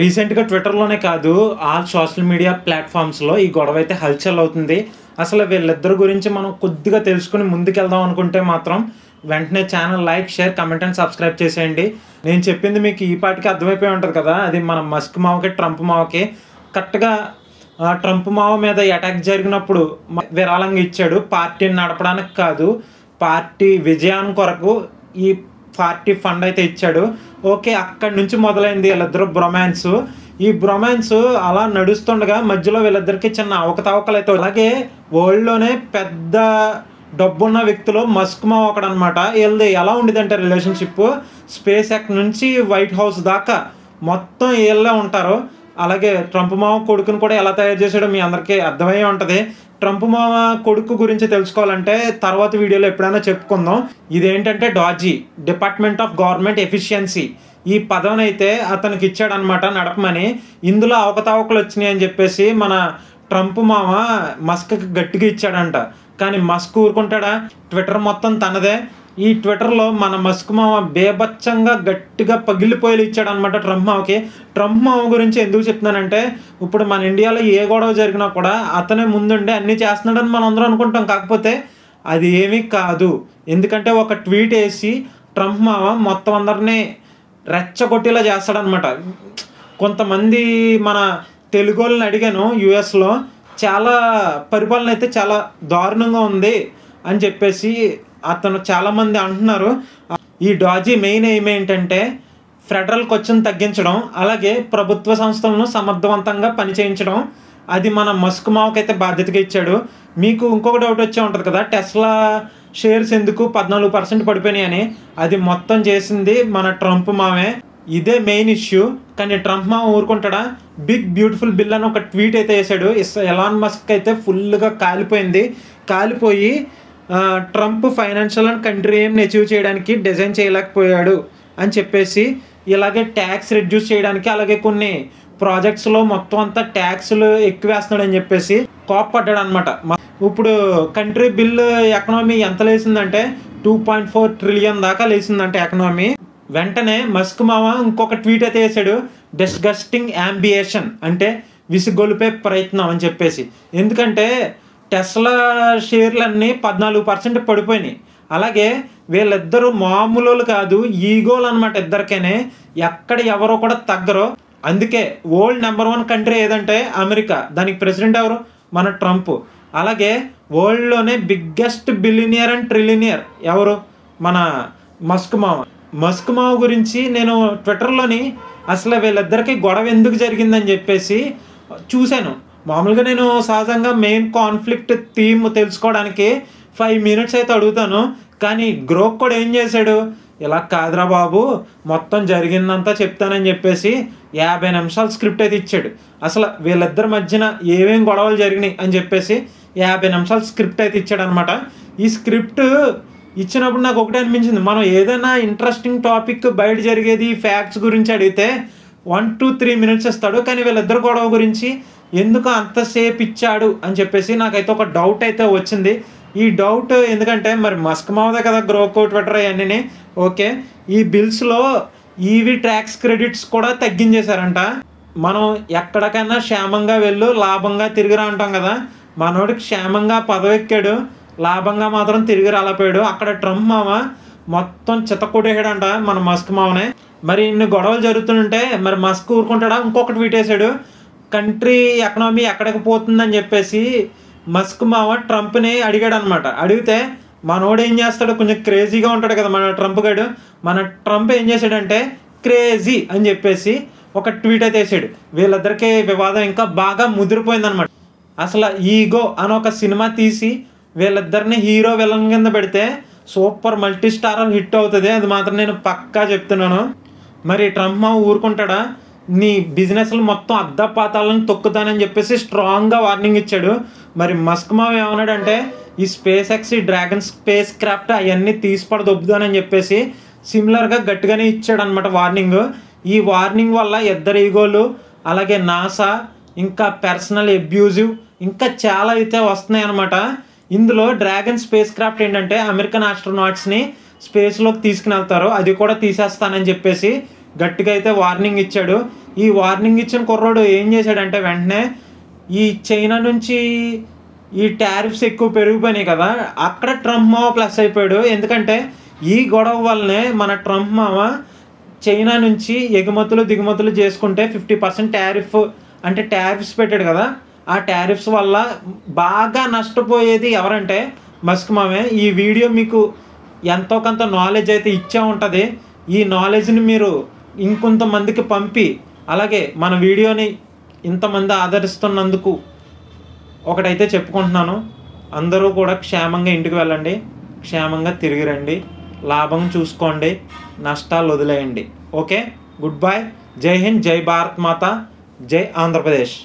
రీసెంట్‌గా ట్విట్టర్‌లోనే కాదు, all social media ప్లాట్‌ఫామ్స్‌లో ఈ గొడవైతే హల్చల్ అవుతుంది. అసలు వీళ్ళిద్దరి గురించి మనం కొద్దిగా తెలుసుకొని ముందుకెళ్దాం అనుకుంటే మాత్రం వెంటనే channel like, share, comment and subscribe చేసేయండి. నేను చెప్పింది మీకు ఈ పాటికి అర్థమైపోయి ఉంటది కదా! అది మన మస్క్ మావకి, ట్రంప్ మావకి కరెక్ట్‌గా ట్రంప్ మావ మీద అటాక్ జరిగినప్పుడు విరాళంగా ఇచ్చాడు. పార్టీని నడపడానికి కాదు, పార్టీ విజయాన్ని కొరకు ఈ పార్టీ ఫండ్ అయితే ఇచ్చాడు. ఓకే, అక్కడి నుంచి మొదలైంది వీళ్ళిద్దరు బ్రొమాన్స్. ఈ బ్రొమాన్స్ అలా నడుస్తుండగా మధ్యలో వీళ్ళిద్దరికి చిన్న అవకతవకలు అయితే, అలాగే వరల్డ్‌లోనే పెద్ద డబ్బున్న వ్యక్తులు మస్క్ మావ ఒకడనమాట. వీళ్ళది ఎలా ఉండేదంటే రిలేషన్షిప్, స్పేస్ ఎక్స్ నుంచి వైట్ హౌస్ దాకా మొత్తం వీళ్ళే ఉంటారు. అలాగే ట్రంప్ మావ కొడుకుని కూడా ఎలా తయారు చేశాడో మీ అందరికీ అర్థమయ్యే ఉంటుంది. ట్రంప్ మావ కొడుకు గురించి తెలుసుకోవాలంటే తర్వాత వీడియోలో ఎప్పుడైనా చెప్పుకుందాం. ఇదేంటంటే డాజీ, డిపార్ట్మెంట్ ఆఫ్ గవర్నమెంట్ ఎఫిషియన్సీ, ఈ పదవినైతే అతనికి ఇచ్చాడనమాట నడపమని. ఇందులో అవకతవకలు వచ్చినాయి అని చెప్పేసి మన ట్రంప్ మామ మస్క్కి గట్టిగా ఇచ్చాడంట. కానీ మస్క్ ఊరుకుంటాడా? ట్విట్టర్ మొత్తం తనదే. ఈ ట్విట్టర్లో మన మస్క్ మామ బేభత్సంగా గట్టిగా పగిలిపోయేలు ఇచ్చాడనమాట ట్రంప్ మావకి. ట్రంప్ మావ గురించి ఎందుకు చెప్తున్నానంటే, ఇప్పుడు మన ఇండియాలో ఏ గొడవ జరిగినా కూడా అతనే ముందుండి అన్నీ చేస్తున్నాడని మనం అందరం అనుకుంటాం. కాకపోతే అది ఏమీ కాదు. ఎందుకంటే ఒక ట్వీట్ వేసి ట్రంప్ మావ మొత్తం అందరినీ రెచ్చగొట్టేలా చేస్తాడనమాట. కొంతమంది మన తెలుగు వాళ్ళని అడిగాను యూఎస్లో, చాలా పరిపాలన అయితే చాలా దారుణంగా ఉంది అని చెప్పేసి అతను చాలామంది అంటున్నారు. ఈ డాజీ మెయిన్ ఎయిమ్ ఏంటంటే ఫెడరల్ ఖర్చును తగ్గించడం, అలాగే ప్రభుత్వ సంస్థలను సమర్థవంతంగా పనిచేయించడం. అది మన మస్క్ మావకైతే బాధ్యతగా ఇచ్చాడు. మీకు ఇంకొక డౌట్ వచ్చే ఉంటుంది కదా, టెస్లా షేర్స్ ఎందుకు 14% పడిపోయినాయి అని. అది మొత్తం చేసింది మన ట్రంప్ మావే. ఇదే మెయిన్ ఇష్యూ. కానీ ట్రంప్ మావ ఊరుకుంటాడా? బిగ్ బ్యూటిఫుల్ బిల్ అని ఒక ట్వీట్ అయితే వేసాడు. ఎలాన్ మస్క్ అయితే ఫుల్గా కాలిపోయి ట్రంప్ ఫైనాన్షియల్ అండ్ కంట్రీ ఎయిమ్ని అచీవ్ చేయడానికి డిజైన్ చేయలేకపోయాడు అని చెప్పేసి, ఇలాగే ట్యాక్స్ రెడ్యూస్ చేయడానికి, అలాగే కొన్ని ప్రాజెక్ట్స్లో మొత్తం అంతా ట్యాక్స్లు ఎక్కువ వేస్తున్నాడని చెప్పేసి కోప్పడ్డాడు అనమాట. ఇప్పుడు కంట్రీ బిల్ ఎకనామీ ఎంత లేసిందంటే 2.4 ట్రిలియన్ దాకా లేసిందంటే ఎకనామీ. వెంటనే మస్క్ మావ ఇంకొక ట్వీట్ అయితే వేసాడు, డిస్గస్టింగ్ యాంబియేషన్, అంటే విసిగొలిపే ప్రయత్నం అని చెప్పేసి. ఎందుకంటే టెస్లా షేర్లన్నీ 14% పడిపోయినాయి. అలాగే వీళ్ళిద్దరూ మామూలు కాదు, ఈగోలు అనమాట ఇద్దరికనే. ఎక్కడ ఎవరో కూడా తగ్గరు. అందుకే వరల్డ్ నెంబర్ 1 కంట్రీ ఏదంటే అమెరికా, దానికి ప్రెసిడెంట్ ఎవరు? మన ట్రంప్. అలాగే వరల్డ్లోనే బిగ్గెస్ట్ బిలినియర్ అండ్ ట్రిలినియర్ ఎవరు? మన మస్క్ మావ. మస్క్ మావ గురించి నేను ట్విట్టర్లోని అసలు వీళ్ళిద్దరికి గొడవ ఎందుకు జరిగిందని చెప్పేసి చూశాను. మామూలుగా నేను సహజంగా మెయిన్ కాన్ఫ్లిక్ట్ థీమ్ తెలుసుకోవడానికి 5 మినిట్స్ అయితే అడుగుతాను. కానీ గ్రోక్ కూడా ఏం చేశాడు, ఇలా కాదురా బాబు మొత్తం జరిగిందంతా చెప్తానని చెప్పేసి 50 నిమిషాలు స్క్రిప్ట్ అయితే ఇచ్చాడు. అసలు వీళ్ళిద్దరి మధ్యన ఏమేం గొడవలు జరిగినాయి అని చెప్పేసి 50 నిమిషాలు స్క్రిప్ట్ అయితే ఇచ్చాడు అనమాట. ఈ స్క్రిప్ట్ ఇచ్చినప్పుడు నాకు ఒకటే అనిపించింది, మనం ఏదైనా ఇంట్రెస్టింగ్ టాపిక్ బయట జరిగేది ఫ్యాక్ట్స్ గురించి అడిగితే 1 to 3 మినిట్స్ ఇస్తాడు. కానీ వీళ్ళిద్దరు గొడవ గురించి ఎందుకు అంతసేపు ఇచ్చాడు అని చెప్పేసి నాకైతే ఒక డౌట్ అయితే వచ్చింది. ఈ డౌట్ ఎందుకంటే మరి మస్క్ మావదే కదా గ్రోకో, ట్విట్టర్ అవన్నీ. ఓకే, ఈ బిల్స్లో ఈవీ ట్యాక్స్ క్రెడిట్స్ కూడా తగ్గించేశారంట. మనం ఎక్కడికైనా క్షేమంగా వెళ్ళు, లాభంగా తిరిగిరా అంటాం కదా. మనోడికి క్షేమంగా పదవెక్కాడు, లాభంగా మాత్రం తిరిగి రాలేపోయాడు. అక్కడ ట్రంప్ మావ మొత్తం చితకొట్టేసాడంట మన మస్క్ మావనే. మరి ఇన్ని గొడవలు జరుగుతుంటే మరి మస్క్ ఊరుకుంటాడా? ఇంకొక ట్వీట్ వేసాడు, కంట్రీ ఎకనామీ ఎక్కడికి పోతుందని చెప్పేసి మస్క్ మావ ట్రంప్ని అడిగాడు అనమాట. అడిగితే మనోడు ఏం చేస్తాడు, కొంచెం క్రేజీగా ఉంటాడు కదా మన ట్రంప్ గాడు. మన ట్రంప్ ఏం చేశాడంటే క్రేజీ అని చెప్పేసి ఒక ట్వీట్ అయితే వేసాడు. వీళ్ళిద్దరికీ వివాదం ఇంకా బాగా ముదిరిపోయిందనమాట. అసలు ఈగో అని ఒక సినిమా తీసి వీళ్ళిద్దరిని హీరో విలన్ కింద పెడితే సూపర్ మల్టీ స్టారర్ హిట్ అవుతుంది. అది మాత్రం నేను పక్కా చెప్తున్నాను. మరి ట్రంప్ మావ ఊరుకుంటాడా? నీ బిజినెస్లు మొత్తం అద్దపాతాలను తొక్కుతానని చెప్పేసి స్ట్రాంగ్గా వార్నింగ్ ఇచ్చాడు. మరి మస్క్ మావ ఏమన్నాడంటే ఈ స్పేస్ ఎక్స్, ఈ డ్రాగన్ స్పేస్ క్రాఫ్ట్ అవన్నీ తీసిపడదొబ్బుతానని చెప్పేసి సిమిలర్గా గట్టిగానే ఇచ్చాడు అనమాట వార్నింగ్. ఈ వార్నింగ్ వల్ల ఇద్దరు ఈగోలు, అలాగే నాసా, ఇంకా పర్సనల్ అబ్యూజివ్, ఇంకా చాలా అయితే వస్తున్నాయి అనమాట. ఇందులో డ్రాగన్ స్పేస్ క్రాఫ్ట్ ఏంటంటే అమెరికన్ ఆస్ట్రోనాట్స్ని స్పేస్లోకి తీసుకుని వెళ్తారు, అది కూడా తీసేస్తానని చెప్పేసి గట్టిగా అయితే వార్నింగ్ ఇచ్చాడు. ఈ వార్నింగ్ ఇచ్చిన కుర్రోడు ఏం చేశాడంటే వెంటనే ఈ చైనా నుంచి ఈ టారిఫ్స్ ఎక్కువ పెరిగిపోయినాయి కదా, అక్కడ ట్రంప్ మావ ప్లస్ అయిపోయాడు. ఎందుకంటే ఈ గొడవ వల్లనే మన ట్రంప్ మావ చైనా నుంచి ఎగుమతులు దిగుమతులు చేసుకుంటే 50% టారిఫ్ అంటే టారిఫ్స్ పెట్టాడు కదా, ఆ టారిఫ్స్ వల్ల బాగా నష్టపోయేది ఎవరంటే మస్క్ మామే. ఈ వీడియో మీకు ఎంతో కొంత నాలెడ్జ్ అయితే ఇచ్చే ఉంటుంది. ఈ నాలెడ్జ్ని మీరు ఇంకొంతమందికి పంపి, అలాగే మన వీడియోని ఇంతమంది ఆదరిస్తున్నందుకు ఒకటైతే చెప్పుకుంటున్నాను, అందరూ కూడా క్షేమంగా ఇంటికి వెళ్ళండి, క్షేమంగా తిరిగి రండి, లాభం చూసుకోండి, నష్టాలు వదిలేయండి. ఓకే, గుడ్ బై, జై హింద్, జై భారత్ మాత, జై ఆంధ్రప్రదేశ్.